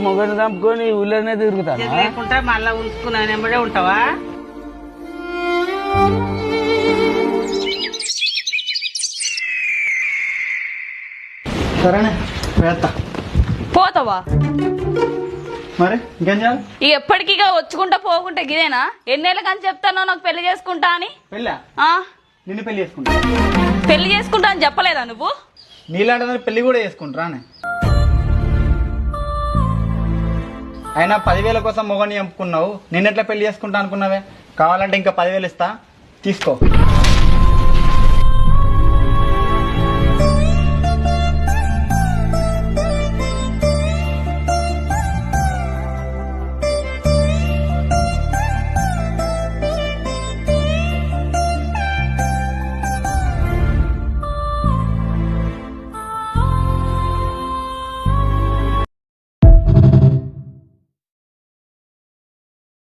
మొగని చంపుకొని ఊళ్ళోనే తిరుగుతాను లేకుంటే మళ్ళా ఉంచుకున్నాను ఎంబడే ఉంటావా? సరేనే వేస్తా. పోతావా మరి ఇంకేం చేయాలి? ఇక ఎప్పటికీగా వచ్చుకుంటా పోకుంటే గిదేనా? ఎన్నేళ్ళ కానీ చెప్తానో నాకు పెళ్లి చేసుకుంటా అని. పెళ్ళా? ఆ నిన్ను పెళ్లి చేసుకుంటా. పెళ్లి చేసుకుంటా అని చెప్పలేదా నువ్వు? నీలాంటి పెళ్లి కూడా చేసుకుంటారానే? అయినా 10,000 కోసం మొగని చంపుకున్నావు, నిన్నెట్లా పెళ్లి చేసుకుంటా అనుకున్నావే? కావాలంటే ఇంకా 10,000 ఇస్తా, తీసుకో.